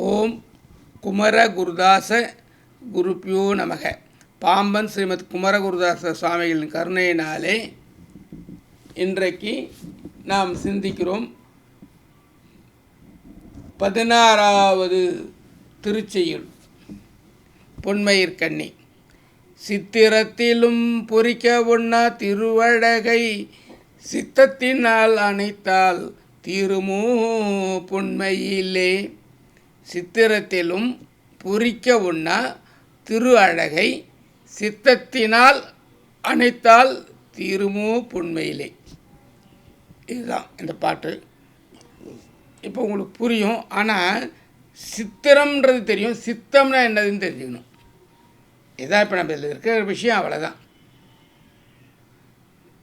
ஓம் குமர குருதாச குருப்பியோ நமக. பாம்பன் ஸ்ரீமத் குமரகுருதாச சுவாமிகளின் கருணையினாலே இன்றைக்கு நாம் சிந்திக்கிறோம் 16வது திருச்செய்யுள் பொன்மயிர்க்கண்ணி. சித்திரத்திலும் பொறிக்க ஒண்ணா திருவழகை சித்தத்தினால் அணைத்தால் தீருமோ பொன்மையிலே. சித்திரத்திலும் பொறிக்க ஒண்ணா திரு அழகை சித்தத்தினால் அணைத்தால் தீருமோ பொன்மையிலே. இதுதான் இந்த பாட்டு. இப்போ உங்களுக்கு புரியும். ஆனால் சித்திரம்ன்றது தெரியும், சித்தம்னா என்னதுன்னு தெரிஞ்சுக்கணும். இதான் இப்போ நம்ம இதில் இருக்கிற விஷயம். அவ்வளோதான்.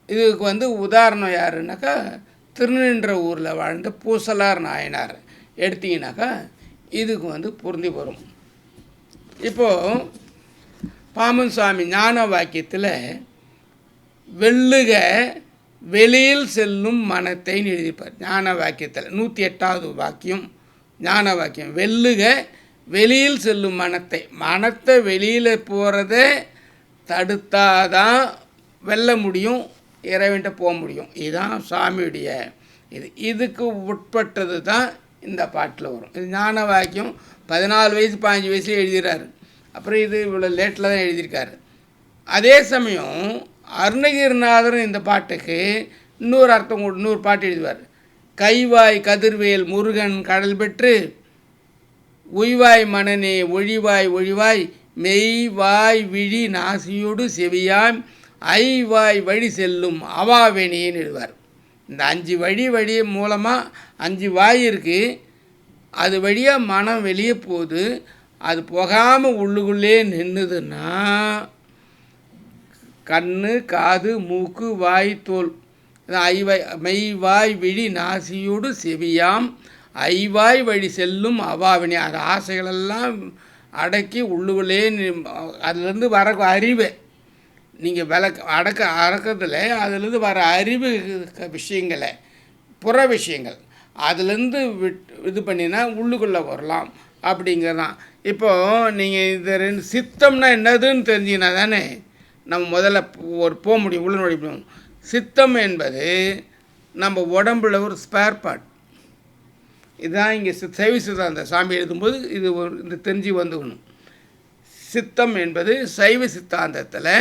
இதுக்கு உதாரணம் யாருன்னாக்கா திருநின்ற ஊரில் வாழ்ந்த பூசலார் நாயனார் எடுத்தீங்கன்னாக்கா இதுக்கு பொருந்தி வரும். இப்போது பாம்பன் சுவாமி ஞான வாக்கியத்தில் வெல்லுக வெளியில் செல்லும் மனத்தை எழுதிப்பார். ஞான வாக்கியத்தில் 108வது வாக்கியம் ஞான வாக்கியம். வெல்லுக வெளியில் செல்லும் மனத்தை வெளியில் போகிறத தடுத்தாதான் வெல்ல முடியும், இறைவன்ட்ட போக முடியும். இதுதான் சாமியுடைய இதுக்கு உட்பட்டது தான் இந்த பாட்டில் வரும். இது ஞான வாக்கியம் 14 வயசு 15 வயசுல எழுதுகிறாரு. அப்புறம் இது இவ்வளோ லேட்டில் தான் எழுதியிருக்காரு. அதே சமயம் அருணகிரிநாதர் இந்த பாட்டுக்கு இன்னொரு அர்த்தம், இன்னொரு பாட்டு எழுதுவார். கைவாய் கதிர்வேல் முருகன் கடல் பெற்று உய்வாய் மனநே ஒழிவாய் ஒழிவாய் மெய்வாய் விழி நாசியோடு செவியாய் ஐவாய் வழி செல்லும் அவாவெனின்னு எழுதுவார். இந்த 5 வழி மூலமாக 5 வாய் இருக்குது. அது வழியாக மனம் வெளியே போகுது. அது போகாமல் உள்ளுக்குள்ளே நின்றுதுன்னா கண்ணு காது மூக்கு வாய் தோல் ஐவாய் மெய்வாய் விழி நாசியோடு செவியாம் ஐவாய் வழி செல்லும் அவாவினி. அது ஆசைகளெல்லாம் அடக்கி உள்ளுக்குள்ளே அதுலேருந்து வர அறிவை நீங்கள் அடக்கிறதுல அதுலேருந்து வர அறிவு விஷயங்களை புற விஷயங்கள் அதுலேருந்து இது பண்ணினா உள்ளுக்குள்ளே வரலாம் அப்படிங்கிறதான். இப்போது நீங்கள் இது 2 சித்தம்னா என்னதுன்னு தெரிஞ்சிங்கன்னா தானே நம்ம முதல்ல போக முடியும், உள்ள நுழைய முடியும். சித்தம் என்பது நம்ம உடம்புல ஒரு ஸ்பேர் பார்ட். இதுதான் இங்கே சைவ சித்தாந்த சாமி எழுதும்போது இந்த தெரிஞ்சு வந்துக்கணும். சித்தம் என்பது சைவ சித்தாந்தத்தில்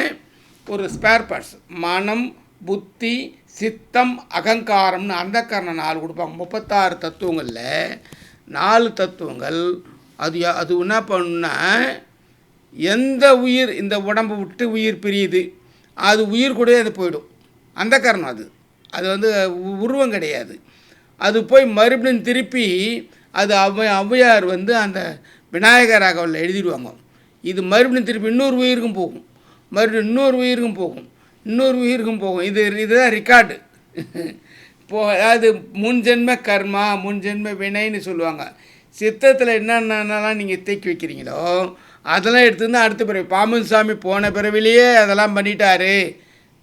ஒரு ஸ்பேர் பார்ட்ஸ். மனம், புத்தி, சித்தம், அகங்காரம்னு அந்த காரணம் 4 கொடுப்பாங்க. 36 தத்துவங்களில் 4 தத்துவங்கள். அது என்ன பண்ணுன்னா, எந்த உயிர் இந்த உடம்பை விட்டு உயிர் பிரியுது அது உயிர் கூட அது போயிடும். அந்த காரணம் அது உருவம் கிடையாது. அது போய் மறுபடியும் திருப்பி அது ஔவையார் அந்த விநாயகர் ராகவலில் எழுதிடுவாங்க. இது மறுபடியும் திருப்பி இன்னொரு உயிருக்கும் போகும், மறுபடியும் இன்னொரு உயிருக்கும் போகும், இன்னொரு உயிருக்கும் போகும். இதுதான் ரெக்கார்டு. அது முன்ஜென்ம கர்மா, முன்ஜென்ம வினைன்னு சொல்லுவாங்க. சித்தத்தில் என்னென்னலாம் நீங்கள் தேக்கி வைக்கிறீங்களோ அதெல்லாம் எடுத்துருந்து அடுத்த பிறவி. பாம்பன் சாமி போன பிறவிலேயே அதெல்லாம் பண்ணிட்டாரு,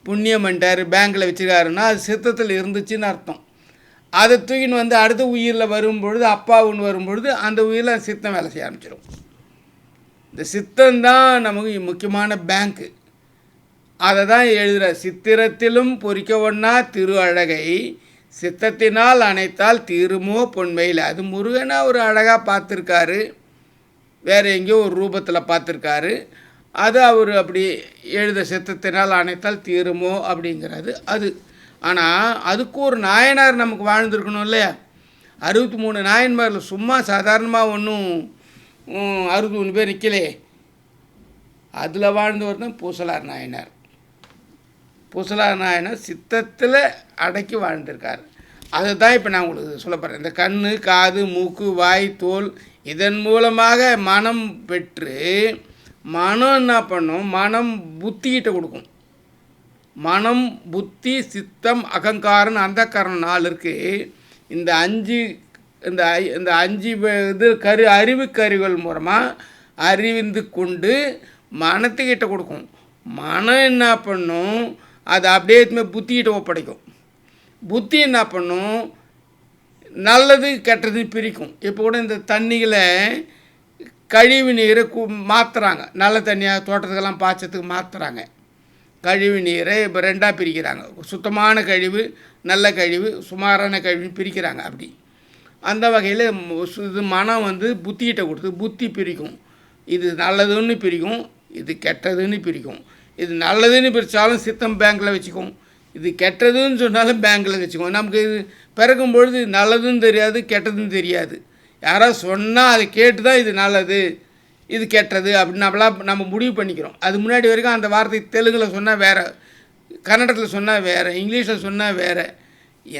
புண்ணியம் பண்ணிட்டார், பேங்க்கில் வச்சுருக்காருன்னா அது சித்தத்தில் இருந்துச்சுன்னு அர்த்தம். அதை தூக்கின்னு அடுத்த உயிரில் வரும்பொழுது, அப்பாவுன்னு வரும்பொழுது அந்த உயிரில் சித்தம் வேலை செய்ய ஆரம்பிச்சிடும். இந்த சித்தம்தான் நமக்கு முக்கியமான பேங்க்கு. அதை தான் எழுதுகிற. சித்திரத்திலும் பொறிக்க ஒண்ணா திரு அழகை சித்தத்தினால் அணைத்தால் தீருமோ பொன்மையில். அது முருகனா ஒரு அழகாக பார்த்துருக்காரு, வேறு எங்கேயோ ஒரு ரூபத்தில் பார்த்துருக்காரு. அது அவர் அப்படி எழுத சித்தத்தினால் அணைத்தால் தீருமோ அப்படிங்கிறது அது. ஆனால் அதுக்கு ஒரு நாயனார் நமக்கு வாழ்ந்துருக்கணும் இல்லையா? 63 நாயன்மாரில் சும்மா சாதாரணமாக ஒன்றும் 63 பேர் நிற்கலே. அதில் வாழ்ந்தவர் தான் பூசலார் நாயனார். பூசலார் நாயனார் சித்தத்தில் அடக்கி வாழ்ந்திருக்கார். அதை தான் இப்போ நான் உங்களுக்கு சொல்ல போகிறேன். இந்த கண்ணு காது மூக்கு வாய் தோல் இதன் மூலமாக மனம் பெற்று மனம் என்ன பண்ணும், மனம் புத்திக்கிட்ட கொடுக்கும். மனம் புத்தி சித்தம் அகங்காரம் அந்த காரணம் 4 இருக்குது. இந்த 5 இந்த 5 அறிவு கருவிகள் மூலமாக அறிவிந்து கொண்டு மனத்துக்கிட்ட கொடுக்கும். மனம் என்ன பண்ணும், அதை அப்படியே புத்திக்கிட்ட ஒப்படைக்கும். புத்தி என்ன பண்ணும், நல்லது கெட்டது பிரிக்கும். இப்போ கூட இந்த தண்ணிகளை கழிவு நீரை மாற்றுறாங்க, நல்ல தண்ணியாக தோட்டத்துக்கெல்லாம் பாய்ச்சத்துக்கு மாற்றுறாங்க. கழிவு நீரை இப்போ ரெண்டாக பிரிக்கிறாங்க, சுத்தமான கழிவு, நல்ல கழிவு, சுமாரான கழிவு பிரிக்கிறாங்க. அப்படி அந்த வகையில் இது மனம் வந்து புத்திகிட்ட கொடுத்து புத்தி பிரிக்கும். இது நல்லதுன்னு பிரிக்கும், இது கெட்டதுன்னு பிரிக்கும். இது நல்லதுன்னு பிரித்தாலும் சித்தம் பேங்க்கில் வச்சுக்கும், இது கெட்டதுன்னு சொன்னாலும் பேங்க்கில் வச்சுக்கும். நமக்கு இது பிறக்கும் பொழுது நல்லதுன்னு தெரியாது, கெட்டதுன்னு தெரியாது. யாராவது சொன்னால் அதை கேட்டு தான் இது நல்லது இது கெட்டது அப்படின்னு நம்ம முடிவு பண்ணிக்கிறோம். அது முன்னாடி வரைக்கும் அந்த வார்த்தை தெலுங்கில் சொன்னால் வேறு, கன்னடத்தில் சொன்னால் வேறு, இங்கிலீஷில் சொன்னால் வேறு.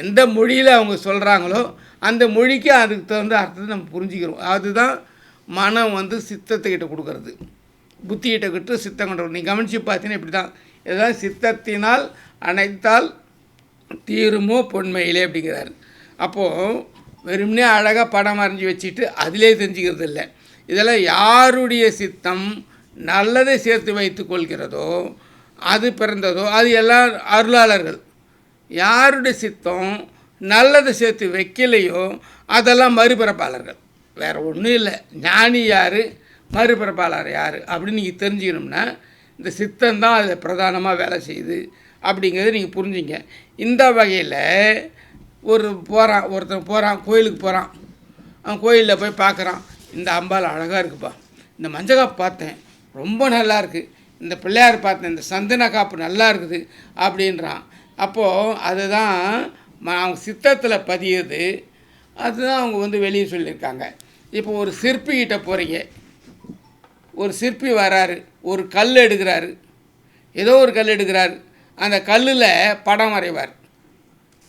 எந்த மொழியில் அவங்க சொல்கிறாங்களோ அந்த மொழிக்கு அதுக்கு தகுந்த அர்த்தத்தை நம்ம புரிஞ்சுக்கிறோம். அதுதான் மனம் வந்து சித்தத்துக்கிட்ட கொடுக்கறது, புத்திகிட்ட கிட்ட சித்தம் கொண்டு. நீங்கள் கவனித்து பார்த்தீங்கன்னா இப்படி தான். இதுதான் சித்தத்தினால் அனைத்தால் தீருமோ பொன்மையிலே அப்படிங்கிறாரு. அப்போது வெறுமனே அழகாக படம் வரைஞ்சி வச்சுட்டு அதிலே தெரிஞ்சுக்கிறது இல்லை. இதெல்லாம் யாருடைய சித்தம் நல்லதை சேர்த்து வைத்து கொள்கிறதோ அது பிறந்ததோ அது எல்லாம் அருளாளர்கள். யாருடைய சித்தம் நல்லதை சேர்த்து வைக்கலையோ அதெல்லாம் மறுபிறப்பாளர்கள். வேறு ஒன்றும் இல்லை. ஞானி யார், மறுபிறப்பாளர் யார் அப்படின்னு நீங்கள் தெரிஞ்சுக்கணும்னா இந்த சித்தந்தான் அதில் பிரதானமாக வேலை செய்யுது அப்படிங்கிறது நீங்கள் புரிஞ்சுங்க. இந்த வகையில் ஒருத்தன் போகிறான், கோயிலுக்கு போகிறான். அவன் கோயிலில் போய் பார்க்குறான், இந்த அம்பாள் அழகாக இருக்குப்பா, இந்த மஞ்சள் காப்பு பார்த்தேன் ரொம்ப நல்லா இருக்குது, இந்த பிள்ளையார் பார்த்தேன் இந்த சந்தன காப்பு நல்லா இருக்குது அப்படின்றான். அப்போது அதுதான் அவங்க சித்தத்தில் பதியுது. அதுதான் அவங்க வந்து வெளியே சொல்லியிருக்காங்க. இப்போ ஒரு சிற்பிக்கிட்ட போகிறீங்க, ஒரு சிற்பி வராரு, ஒரு கல் எடுக்கிறாரு, ஏதோ ஒரு கல் எடுக்கிறாரு, அந்த கல்லில் படம் வரைவார்.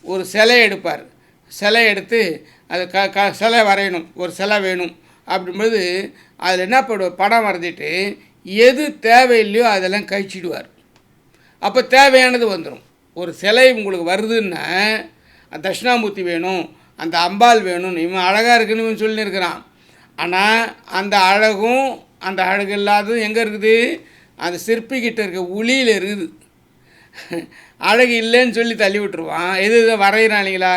ஒரு சிலை எடுப்பார், சிலை எடுத்து அது சிலை வரையணும், ஒரு சிலை வேணும் அப்படின்போது அதில் என்ன பண்ணுவார், படம் வரைஞ்சிட்டு எது தேவையில்லையோ அதெல்லாம் கழிச்சிடுவார். அப்போ தேவையானது வந்துடும். ஒரு சிலை உங்களுக்கு வருதுன்னா தட்சிணாமூர்த்தி வேணும், அந்த அம்பாள் வேணும்னு இவன் அழகாக இருக்குன்னு இவன் சொல்லியிருக்கிறான். ஆனால் அந்த அழகும் அந்த அழகு இல்லாததும் எங்கே இருக்குது, அந்த சிற்பிக்கிட்ட இருக்க உளியில் இருக்குது. அழகு இல்லைன்னு சொல்லி தள்ளி விட்டுருவான். எது வரைகிறாங்களா,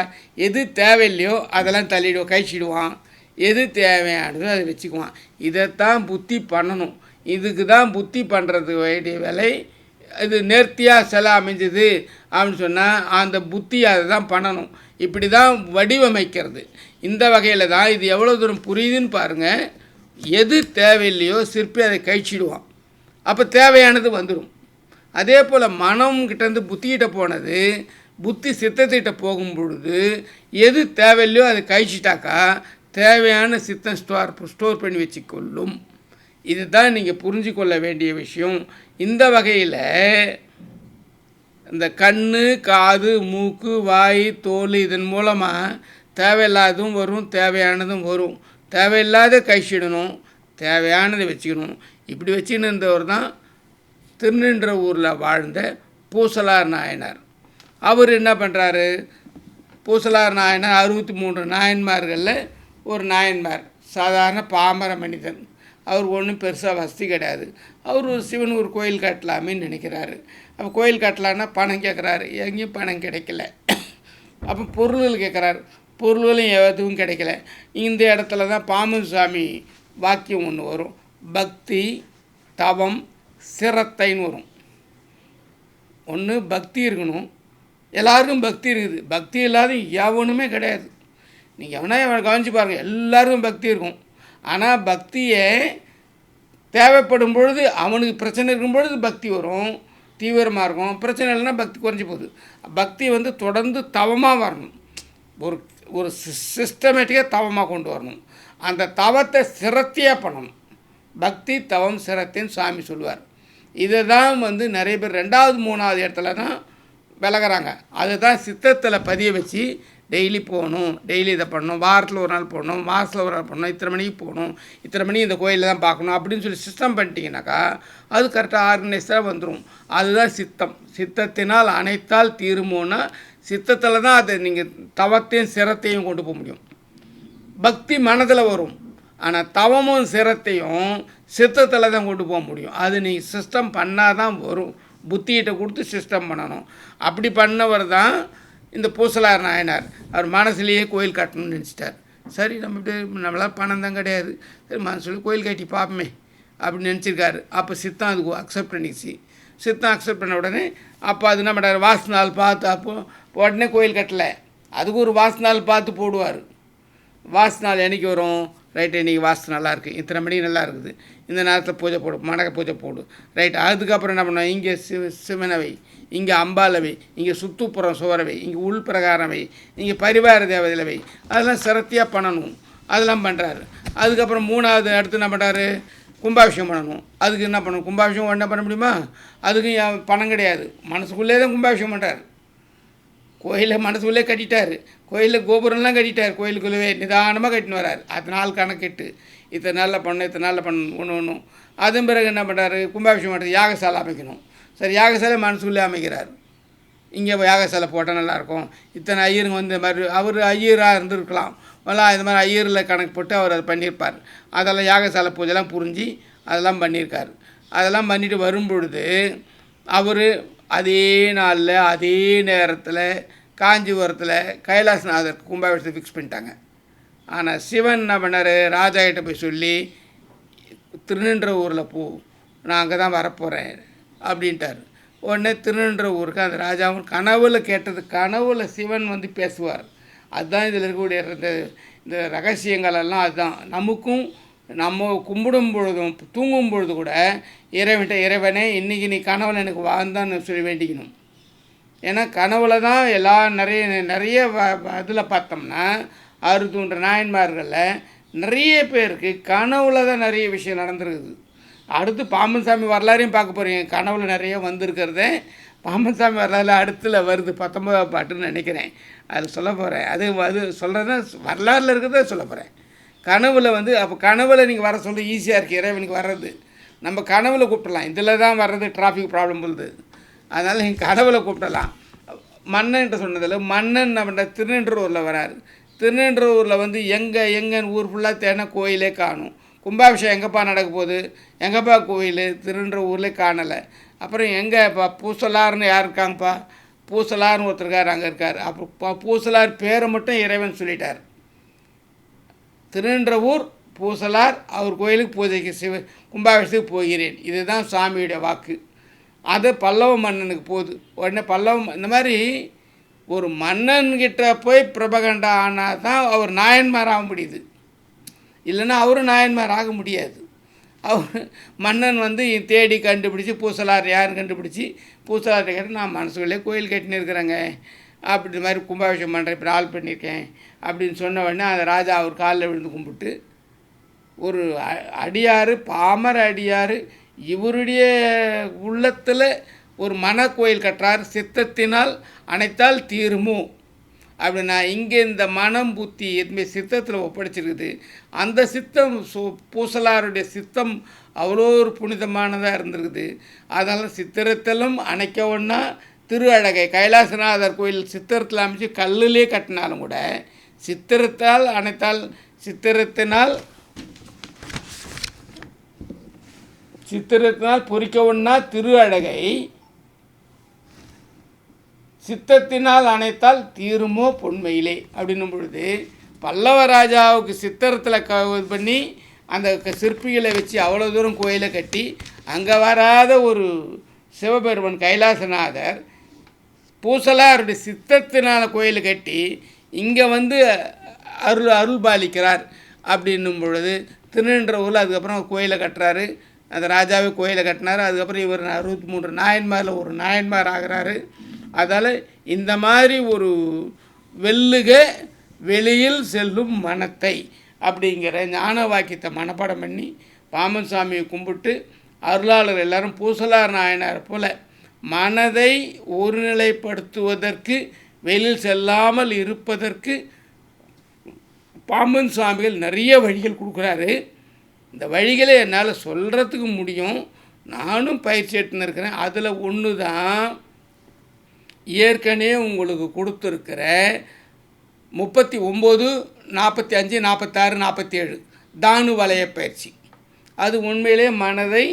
எது தேவையில்லையோ அதெல்லாம் தள்ளிடுவான், கழிச்சிடுவான். எது தேவையானதோ அதை வச்சுக்குவான். இதைத்தான் புத்தி பண்ணணும். இதுக்கு தான் புத்தி பண்ணுறது வேண்டிய வேலை. இது நேர்த்தியாக சிலை அமைஞ்சது அப்படின்னு சொன்னால் அந்த புத்தி அதை தான் பண்ணணும். இப்படி தான் வடிவமைக்கிறது. இந்த வகையில் தான் இது எவ்வளோ தூரம் புரியுதுன்னு பாருங்கள். எது தேவையில்லையோ சிற்பி அதை கழிச்சிடுவான், அப்போ தேவையானது வந்துடும். அதே போல் மனம் கிட்டேருந்து புத்திக்கிட்ட போனது புத்தி சித்தத்திட்ட போகும் பொழுது எது தேவையில்லையோ அதை கழிச்சிட்டாக்கா தேவையான சித்தம் ஸ்டோர் பண்ணி வச்சுக்கொள்ளும். இதுதான் நீங்கள் புரிஞ்சு கொள்ள வேண்டிய விஷயம். இந்த வகையில் இந்த கண், காது, மூக்கு, வாய், தோல் இதன் மூலமாக தேவையில்லாததும் வரும், தேவையானதும் வரும். தேவையில்லாத கழிச்சிடணும், தேவையானதை வச்சுக்கணும். இப்படி வச்சுன்னு இருந்தவர் தான் திருநின்ற ஊரில் வாழ்ந்த பூசலார் நாயனார். அவர் என்ன பண்ணுறாரு, பூசலார் நாயனார் 63 நாயன்மார்களில் ஒரு நாயன்மார், சாதாரண பாமர மனிதன். அவர் ஒன்றும் பெருசாக வசதி கிடையாது. அவர் ஒரு சிவன் ஒரு கோயில் கட்டலாமேன்னு நினைக்கிறாரு. அப்போ கோயில் கட்டலான்னா பணம் கேட்குறாரு, எங்கேயும் பணம் கிடைக்கல. அப்போ பொருள்கள் கேட்குறாரு, பொருள்களும் எதுவும் கிடைக்கல. இந்த இடத்துல தான் பாம்பன் சாமி வாக்கியம் ஒன்று வரும், பக்தி தவம் சிரத்தைன்னு வரும். ஒன்று பக்தி இருக்கணும், எல்லாருக்கும் பக்தி இருக்குது, பக்தி இல்லாத எவனுமே கிடையாது. நீங்கள் எவனா கவனிச்சு பாருங்கள், எல்லாருக்கும் பக்தி இருக்கும். ஆனால் பக்தியை தேவைப்படும் பொழுது அவனுக்கு பிரச்சனை இருக்கும் பொழுது பக்தி வரும், தீவிரமாக இருக்கும். பிரச்சனை இல்லைன்னா பக்தி குறைஞ்சி போகுது. பக்தி வந்து தொடர்ந்து தவமாக வரணும், ஒரு சிஸ்டமேட்டிக்காக தவமாக கொண்டு வரணும். அந்த தவத்தை சிரத்தையாக பண்ணணும். பக்தி தவம் சிரத்தைன்னு சாமி சொல்லுவார். இதை தான் வந்து நிறைய பேர் 2வது 3வது இடத்துல தான் விலகிறாங்க. அதை தான் சித்தத்தில் பதிய வச்சு டெய்லி போகணும், டெய்லி இதை பண்ணணும், வாரத்தில் ஒரு நாள் போகணும், மாதத்தில் ஒரு நாள் போகணும், இத்தனை மணிக்கு போகணும், இத்தனை மணி இந்த கோயிலில் தான் பார்க்கணும் அப்படின்னு சொல்லி சிஸ்டம் பண்ணிட்டீங்கன்னாக்கா அது கரெக்டாக ஆர்கனைஸாக வந்துடும். அதுதான் சித்தம். சித்தத்தினால் அனைத்தால் தீருமோன்னா சித்தத்தில் தான் அதை நீங்கள் தவத்தையும் சிரத்தையும் கொண்டு போக முடியும். பக்தி மனதில் வரும், ஆனால் தவமும் சிரத்தையும் சித்தத்தில் தான் கொண்டு போக முடியும். அது நீங்கள் சிஸ்டம் பண்ணால் தான் வரும். புத்திகிட்ட கொடுத்து சிஸ்டம் பண்ணணும். அப்படி பண்ணவர் தான் இந்த பூசலார் நாயனார் அவர் மனசுலேயே கோயில் கட்டணும்னு நினச்சிட்டார். சரி நம்ம இப்படி நம்மளால் பணம் தான் கிடையாது, சரி மனசில் கோயில் கட்டி பார்ப்போமே அப்படின்னு நினச்சிருக்காரு. அப்போ சித்தம் அதுக்கு அக்செப்ட் பண்ணிச்சு. சித்தம் அக்செப்ட் பண்ண உடனே அப்போ அது என்ன பண்ணுறாரு, வாஸ்து நாள் பார்த்து அப்போ உடனே கோயில் கட்டலை, அதுக்கு ஒரு வாஸ்து நாள் பார்த்து போடுவார். வாஸ்து நாள் என்றைக்கு வரும், ரைட்டு இன்றைக்கி வாஸ்து நல்லாயிருக்கு, இத்தனை மணிக்கு நல்லா இருக்குது, இந்த நேரத்தில் பூஜை போடு, மணக்க பூஜை போடு, ரைட். அதுக்கப்புறம் என்ன பண்ணுவோம், இங்கே சிவனவை, இங்கே அம்பாலவை, இங்கே சுற்றுப்புறம் சுவரவை, இங்கே உள்பிரகாரவை, இங்கே பரிவார தேவதையிலவை, அதெல்லாம் சிரத்தியாக பண்ணணும். அதெல்லாம் பண்ணுறாரு. அதுக்கப்புறம் மூணாவது அடுத்து என்ன பண்ணுறாரு, கும்பாபிஷேகம் பண்ணணும். அதுக்கு என்ன பண்ணணும், கும்பாபிஷேகம் என்ன பண்ண முடியுமா, அதுக்கு பணம் கிடையாது, மனசுக்குள்ளே தான் கும்பாபிஷேகம் பண்ணுறாரு. கோயிலை மனசுக்குள்ளே கட்டிட்டார், கோயிலில் கோபுரம்லாம் கட்டிட்டார், கோயிலுக்குள்ளவே நிதானமாக கட்டின்னு வரார். நாள் கணக்கிட்டு இத்தனை நாளில் பண்ணணும், இத்தனை நாளில் பண்ணணும், ஒன்றும். அதன் பிறகு என்ன பண்ணுறாரு, கும்பாபிஷேகம் பண்ணுறது, யாகசாலை அமைக்கணும். சரி, யாகசாலை மனசுக்குள்ளே அமைக்கிறார். இங்கே யாகசாலை போட்டால் நல்லாயிருக்கும், இத்தனை ஐயருங்க வந்து இந்த மாதிரி அவர் ஐயராக இருந்திருக்கலாம், இந்த மாதிரி ஐயரில் கணக்கு போட்டு அவர் அதை பண்ணியிருப்பார். அதெல்லாம் யாகசாலை பூஜைலாம் புரிஞ்சு அதெல்லாம் பண்ணியிருக்கார். அதெல்லாம் பண்ணிட்டு வரும்பொழுது அவர் அதே நாளில் அதே நேரத்தில் காஞ்சிபுரத்தில் கைலாசநாதர் கும்பாபிஷேகத்தை ஃபிக்ஸ் பண்ணிட்டாங்க. ஆனால் சிவன் என்ன பண்ணார், ராஜா கிட்ட போய் சொல்லி திருநின்ற ஊரில் போ, நான் அங்கே தான் வரப்போகிறேன் அப்படின்ட்டார். உடனே திருநின்ற ஊருக்கு அந்த ராஜாவும் கனவுல கேட்டது, கனவுல சிவன் வந்து பேசுவார். அதுதான் இதில் இருக்கக்கூடிய இந்த ரகசியங்களெல்லாம். அதுதான் நமக்கும் நம்ம கும்பிடும் பொழுதும் தூங்கும் பொழுது கூட இறைவனே இன்றைக்கி நீ கனவுல எனக்கு வாழ்ந்தான்னு சொல்லி வேண்டிக்கணும். ஏன்னா கனவுல தான் எல்லாம் நிறைய அதில் பார்த்தோம்னா 63 நாயன்மார்களில் நிறைய பேருக்கு கனவுல தான் நிறைய விஷயம் நடந்துருக்குது. அடுத்து பாம்பன் சாமி வரலாறையும் பார்க்க போகிறீங்க. கனவுல நிறைய வந்திருக்கிறதே பாம்பன் சாமி வரலாறு அடுத்தில் வருது, 19ஆம் பாட்டுன்னு நினைக்கிறேன். அது சொல்ல போகிறேன். அது சொல்கிறத வரலாறில் இருக்கிறத சொல்ல போகிறேன். கனவுல வந்து அப்போ கனவுல நீங்கள் வர சொல்ல ஈஸியாக இருக்குது இறைவனுக்கு வர்றது. நம்ம கனவுல கூப்பிடலாம், இதில் தான் வர்றது டிராஃபிக் ப்ராப்ளம் போகுது, அதனால் நீங்கள் கனவுல கூப்பிடலாம். மன்னன்ட்ட சொன்னதில் மன்னன் என்ன பண்ணுற திருநின்றவூரில் வராரு. திருநின்றவூரில் வந்து எங்கள் ஊர் ஃபுல்லாக தேன கோயிலே காணும். கும்பாபிஷேகம் எங்கேப்பா நடக்க போகுது, எங்கேப்பா கோயில், திருநின்ற ஊர்லேயே காணலை. அப்புறம் எங்கேப்பா பூசலார்னு யார் இருக்காங்கப்பா, பூசலார்னு ஒருத்தருக்கார் அங்கே இருக்கார். அப்புறம் பூசலார் பேரை மட்டும் இறைவன் சொல்லிட்டார். திருநின்ற ஊர் பூசலார், அவர் கோயிலுக்கு பூஜைக்கு கும்பாபிஷேகத்துக்கு போகிறேன், இதுதான் சாமியுடைய வாக்கு. அது பல்லவ மன்னனுக்கு போகுது. உடனே இந்த மாதிரி ஒரு மன்னன்கிட்ட போய் பிரபகண்டா ஆனால் தான் அவர் நாயன்மார் ஆக முடியுது, இல்லைன்னா அவரும் நாயன்மார் ஆக முடியாது. அவர் மன்னன் வந்து தேடி கண்டுபிடிச்சி பூசலார் யாருன்னு கண்டுபிடிச்சி பூசலார்கிட்ட கேட்டு நான் மனசுக்குள்ளே கோயில் கட்டின்னு இருக்கிறேங்க, அப்படி மாதிரி கும்பாபிஷேகம் பண்ணுறேன், இப்போ ஆள் பண்ணியிருக்கேன் அப்படின்னு சொன்ன உடனே அந்த ராஜா அவர் காலில் விழுந்து கும்பிட்டு, ஒரு அடியார் பாமர அடியார் இவருடைய உள்ளத்தில் ஒரு மனக்கோயில் கட்டுறார், சித்தத்தினால் அனைத்தால் தீருமோ அப்படின்னா இங்கே இந்த மனம் புத்தி எதுவுமே சித்தத்தில் ஒப்படைச்சிருக்குது. அந்த சித்தம் பூசலாருடைய சித்தம் அவ்வளோ ஒரு புனிதமானதாக இருந்திருக்குது. அதனால் சித்திரத்திலும் அணைக்க ஒன்றா திரு அழகை கைலாசநாதர் கோயில் சித்திரத்தில் அமைச்சு கல்லுலே கட்டினாலும் கூட சித்திரத்தால் அனைத்தால் சித்திரத்தினால் பொறிக்க ஒன்றா திரு அழகை சித்தத்தினால் அணைத்தால் தீருமோ பொன்மையிலே அப்படின்னும் பொழுது பல்லவ ராஜாவுக்கு சித்திரத்தில் இது பண்ணி அந்த சிற்பிகளை வச்சு அவ்வளோ தூரம் கோயிலை கட்டி அங்கே வராத ஒரு சிவபெருமன் கைலாசநாதர் பூசலாருடைய சித்தத்தினால் கோயிலை கட்டி இங்கே வந்து அருள் பாலிக்கிறார் அப்படின்னும் பொழுது திருநின்ற ஊரில் அதுக்கப்புறம் கோயிலை கட்டுறாரு. அந்த ராஜாவே கோயிலை கட்டினார். அதுக்கப்புறம் இவர் 63 நாயன்மாரில் ஒரு நாயன்மார் ஆகிறாரு. அதால் இந்த மாதிரி ஒரு வெல்லுக வெளியில் செல்லும் மனத்தை அப்படிங்கிற ஞான வாக்கியத்தை மனப்பாடம் பண்ணி பாம்பன் சாமியை கும்பிட்டு அருளாளர் எல்லாரும் பூசலார் நாயனார் போல் மனதை ஒருநிலைப்படுத்துவதற்கு வெளியில் செல்லாமல் இருப்பதற்கு பாம்பன் சுவாமிகள் நிறைய வழிகள் கொடுக்குறாரு. இந்த வழிகளை என்னால் சொல்கிறதுக்கு முடியும், நானும் பயிற்சி எடுத்துன்னு இருக்கிறேன். அதில் ஒன்று தான் ஏற்கனவே உங்களுக்கு கொடுத்துருக்கிற 39, 45, 46, 47 தானு வளைய பயிற்சி. அது உண்மையிலே மனதை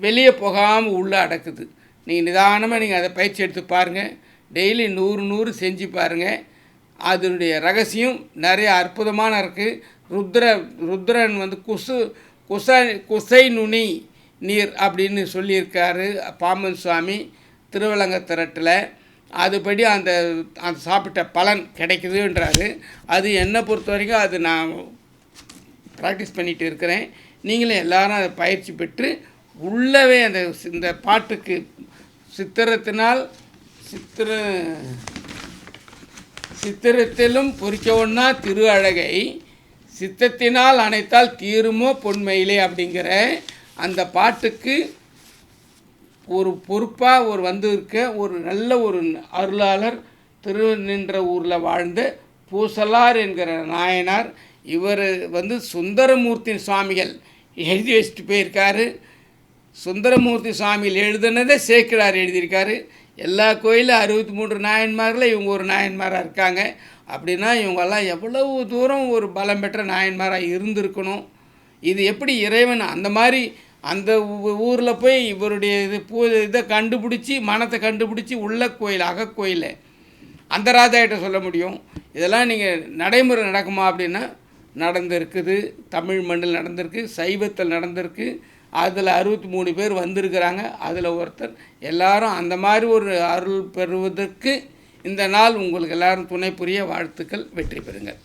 வெளியே போகாமல் உள்ளே அடக்குது. நீங்கள் நிதானமாக நீங்கள் அதை பயிற்சி எடுத்து பாருங்கள். டெய்லி 100 செஞ்சு பாருங்கள். அதனுடைய ரகசியம் நிறைய அற்புதமான இருக்குது. ருத்ரன் வந்து குசை நுனி நீர் அப்படின்னு சொல்லியிருக்காரு பாம்பன் சுவாமி திருவலங்கத்திரட்டில். அதுபடி அந்த சாப்பிட்ட பலன் கிடைக்குதுன்றாரு. அது என்னை பொறுத்த வரைக்கும் அது நான் ப்ராக்டிஸ் பண்ணிகிட்டு இருக்கிறேன். நீங்களும் எல்லாரும் அதை பயிற்சி பெற்று உள்ளவே இந்த பாட்டுக்கு சித்திரத்திலும் பொறிக்க ஒண்ணா திரு அழகை சித்தத்தினால் அணைத்தால் தீருமோ பொன்மையிலே அப்படிங்கிற அந்த பாட்டுக்கு ஒரு பொறுப்பாக வந்திருக்க ஒரு நல்ல ஒரு அருளாளர் திருநின்ற ஊரில் வாழ்ந்த பூசலார் என்கிற நாயனார். இவர் வந்து சுந்தரமூர்த்தி சுவாமிகள் எழுதி வச்சுட்டு போயிருக்காரு. சுந்தரமூர்த்தி சுவாமிகள் எழுதுனதை சேக்கிழார் எழுதியிருக்காரு. எல்லா கோயிலும் 63 நாயன்மாரில் இவங்க ஒரு நாயன்மாராக இருக்காங்க. அப்படின்னா இவங்கெல்லாம் எவ்வளவு தூரம் ஒரு பலம் பெற்ற நாயன்மாராக இருந்திருக்கணும். இது எப்படி இறைவன் அந்த மாதிரி அந்த ஊரில் போய் இவருடைய இதை கண்டுபிடிச்சி மனத்தை கண்டுபிடிச்சி உள்ள கோயில் அகக்கோயில் அந்த ராஜாகிட்ட சொல்ல முடியும். இதெல்லாம் நீங்கள் நடைமுறை நடக்குமா அப்படின்னா நடந்திருக்குது. தமிழ் மண்ணில் நடந்திருக்கு, சைவத்தில் நடந்திருக்கு. அதில் 63 பேர் வந்திருக்கிறாங்க. அதில் ஒருத்தர். எல்லாரும் அந்த மாதிரி ஒரு அருள் பெறுவதற்கு இந்த நாள் உங்களுக்கு எல்லாரும் துணை புரிய வாழ்த்துக்கள். வெற்றி பெறுங்கள்.